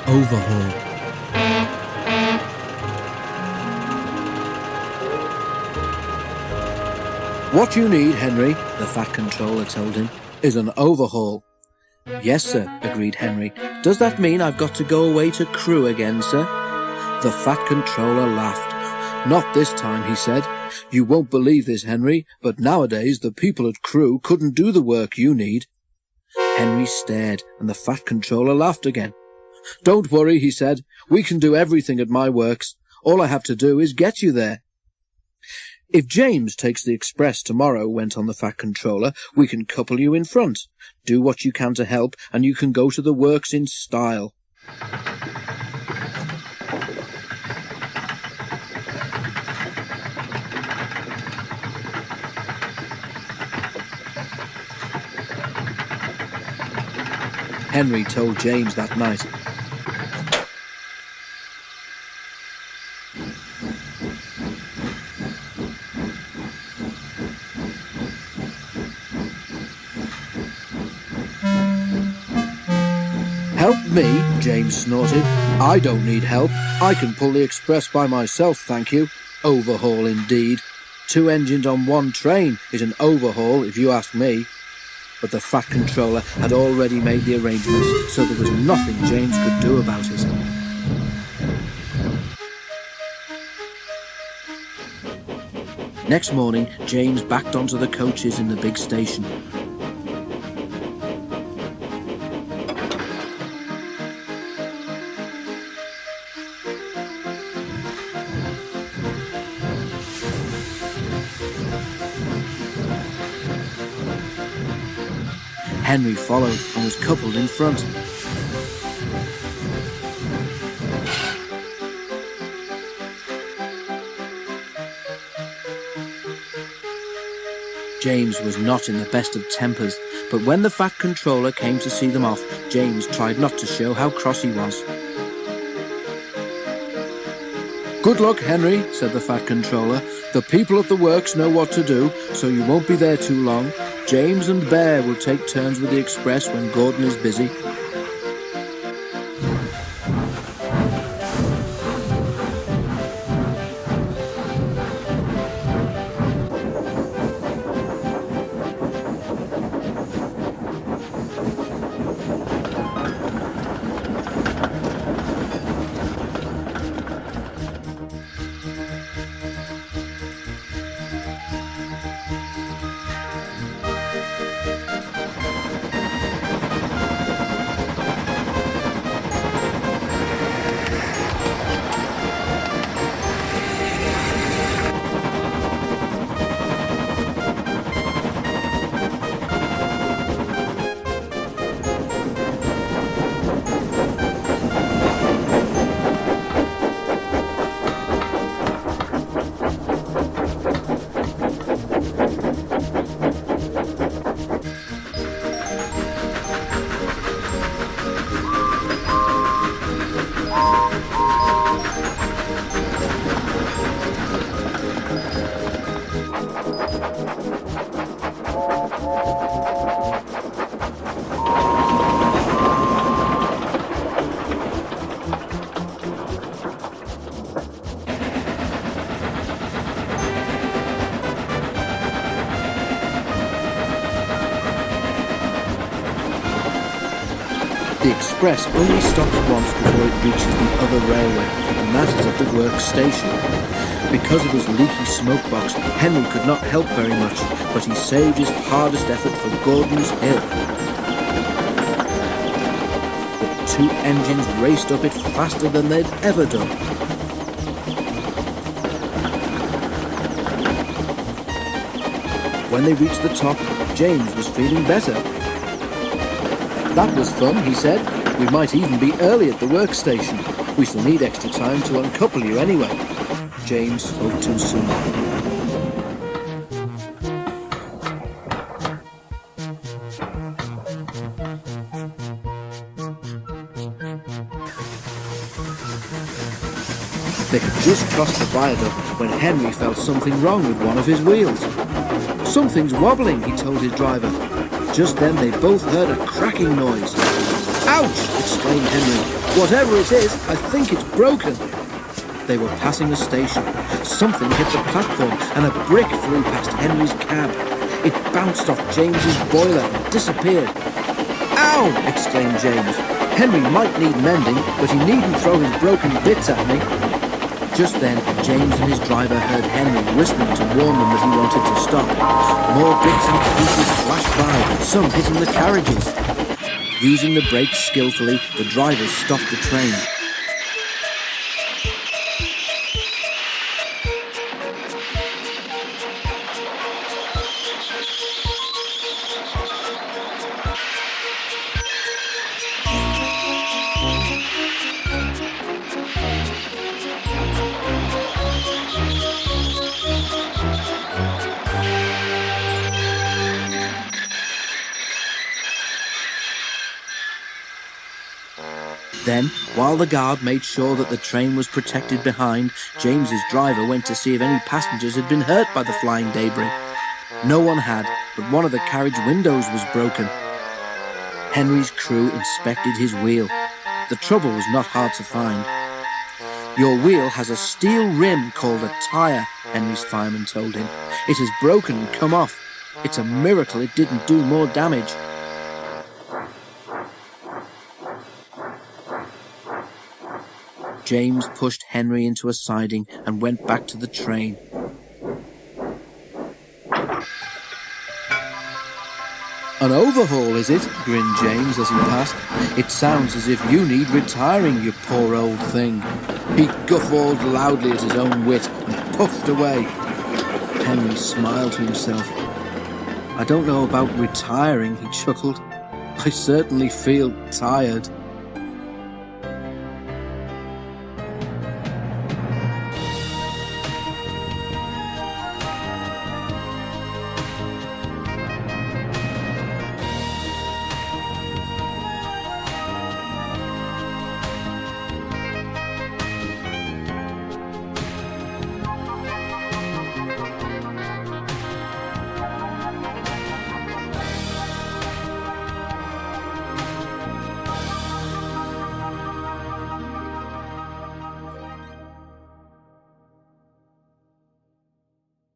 Overhaul. What you need, Henry, the Fat Controller told him, is an overhaul. Yes, sir, agreed Henry. Does that mean I've got to go away to Crewe again, sir? The Fat Controller laughed. Not this time, he said. You won't believe this, Henry, but nowadays the people at Crewe couldn't do the work you need. Henry stared, and the Fat Controller laughed again. Don't worry, he said. We can do everything at my works. All I have to do is get you there. If James takes the express tomorrow, went on the Fat Controller, we can couple you in front. Do what you can to help, and you can go to the works in style. Henry told James that night. Help me? James snorted. I don't need help. I can pull the express by myself, thank you. Overhaul indeed. 2 engines on 1 train is an overhaul, if you ask me. But the Fat Controller had already made the arrangements, so there was nothing James could do about it. Next morning, James backed onto the coaches in the big station. Henry followed and was coupled in front. James was not in the best of tempers, but when the Fat Controller came to see them off, James tried not to show how cross he was. Good luck, Henry, said the Fat Controller. The people at the works know what to do, so you won't be there too long. James and Bear will take turns with the express when Gordon is busy. The express only stops once before it reaches the other railway, and that is at the works station. Because of his leaky smokebox, Henry could not help very much, but he saved his hardest effort for Gordon's Hill. The 2 engines raced up it faster than they'd ever done. When they reached the top, James was feeling better. That was fun, he said. We might even be early at the workstation. We shall need extra time to uncouple you anyway. James spoke too soon. They had just crossed the viaduct when Henry felt something wrong with one of his wheels. Something's wobbling, he told his driver. Just then they both heard a cracking noise. Ouch! exclaimed Henry. "Whatever it is, I think it's broken." They were passing a station. Something hit the platform and a brick flew past Henry's cab. It bounced off James's boiler and disappeared. "Ow!" exclaimed James. "Henry might need mending, but he needn't throw his broken bits at me." Just then, James and his driver heard Henry whistling to warn them that he wanted to stop. More bits and pieces flashed by, some hitting the carriages. Using the brakes skillfully, the drivers stopped the train. Then, while the guard made sure that the train was protected behind, James's driver went to see if any passengers had been hurt by the flying debris. No one had, but one of the carriage windows was broken. Henry's crew inspected his wheel. The trouble was not hard to find. "Your wheel has a steel rim called a tyre," Henry's fireman told him. "It has broken and come off. It's a miracle it didn't do more damage." James pushed Henry into a siding and went back to the train. "An overhaul, is it?" grinned James as he passed. "It sounds as if you need retiring, you poor old thing." He guffawed loudly at his own wit and puffed away. Henry smiled to himself. "I don't know about retiring," he chuckled. "I certainly feel tired."